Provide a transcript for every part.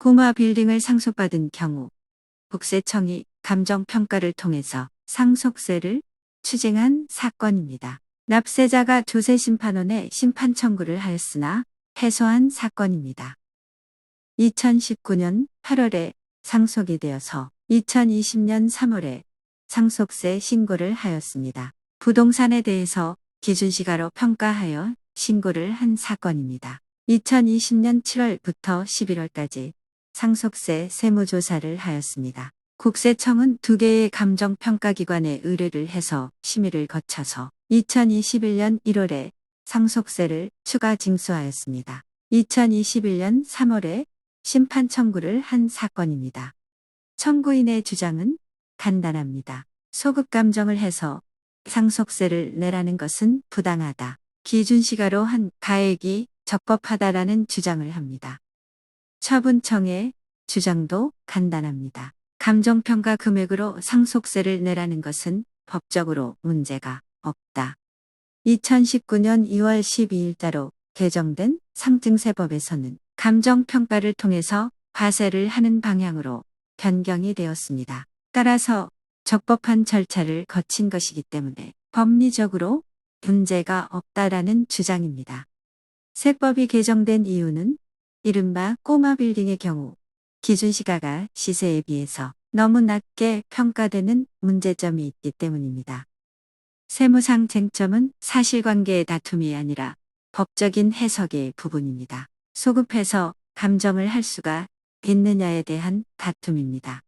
꼬마 빌딩을 상속받은 경우 국세청이 감정평가를 통해서 상속세를 추징한 사건입니다. 납세자가 조세심판원에 심판 청구를 하였으나 패소한 사건입니다. 2019년 8월에 상속이 되어서 2020년 3월에 상속세 신고를 하였습니다. 부동산에 대해서 기준시가로 평가하여 신고를 한 사건입니다. 2020년 7월부터 11월까지 상속세 세무조사를 하였습니다. 국세청은 2개의 감정평가기관에 의뢰를 해서 심의를 거쳐서 2021년 1월에 상속세를 추가 징수하였습니다. 2021년 3월에 심판 청구를 한 사건입니다. 청구인의 주장은 간단합니다. 소급 감정을 해서 상속세를 내라는 것은 부당하다. 기준시가로 한 가액이 적법하다라는 주장을 합니다. 처분청의 주장도 간단합니다. 감정평가 금액으로 상속세를 내라는 것은 법적으로 문제가 없다. 2019년 2월 12일자로 개정된 상증세법에서는 감정평가를 통해서 과세를 하는 방향으로 변경이 되었습니다. 따라서 적법한 절차를 거친 것이기 때문에 법리적으로 문제가 없다라는 주장입니다. 세법이 개정된 이유는 이른바 꼬마 빌딩의 경우 기준시가가 시세에 비해서 너무 낮게 평가되는 문제점이 있기 때문입니다. 세무상 쟁점은 사실관계의 다툼이 아니라 법적인 해석의 부분입니다. 소급해서 감정을 할 수가 있느냐에 대한 다툼입니다.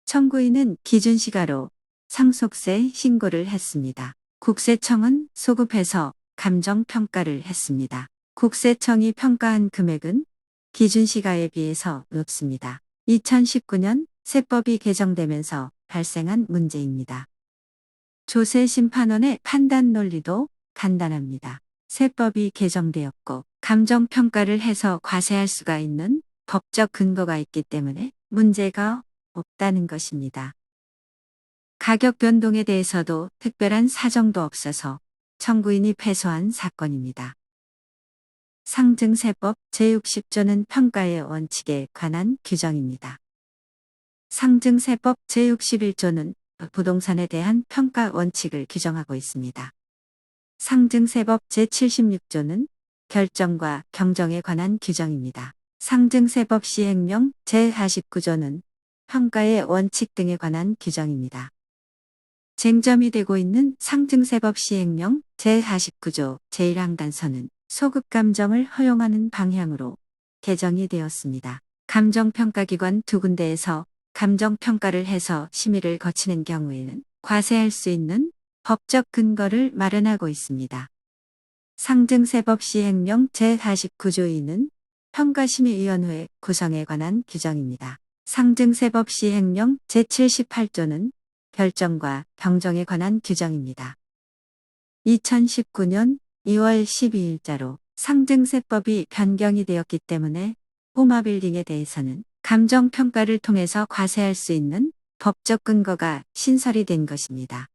청구인은 기준시가로 상속세 신고를 했습니다. 국세청은 소급해서 감정평가를 했습니다. 국세청이 평가한 금액은 기준시가에 비해서 높습니다. 2019년 세법이 개정되면서 발생한 문제입니다. 조세심판원의 판단 논리도 간단합니다. 세법이 개정되었고 감정평가를 해서 과세할 수가 있는 법적 근거가 있기 때문에 문제가 없다는 것입니다. 가격 변동에 대해서도 특별한 사정도 없어서 청구인이 패소한 사건입니다. 상증세법 제60조는 평가의 원칙에 관한 규정입니다. 상증세법 제61조는 부동산에 대한 평가 원칙을 규정하고 있습니다. 상증세법 제76조는 결정과 경정에 관한 규정입니다. 상증세법 시행령 제49조는 평가의 원칙 등에 관한 규정입니다. 쟁점이 되고 있는 상증세법 시행령 제49조 제1항단서는 소급 감정을 허용하는 방향으로 개정이 되었습니다. 감정평가기관 2군데에서 감정평가를 해서 심의를 거치는 경우에는 과세할 수 있는 법적 근거를 마련하고 있습니다. 상증세법 시행령 제49조 2는 평가심의위원회 구성에 관한 규정입니다. 상증세법 시행령 제78조는 결정과 경정에 관한 규정입니다. 2019년 2월 12일자로 상증세법이 변경이 되었기 때문에 꼬마 빌딩에 대해서는 감정평가를 통해서 과세할 수 있는 법적 근거가 신설이 된 것입니다.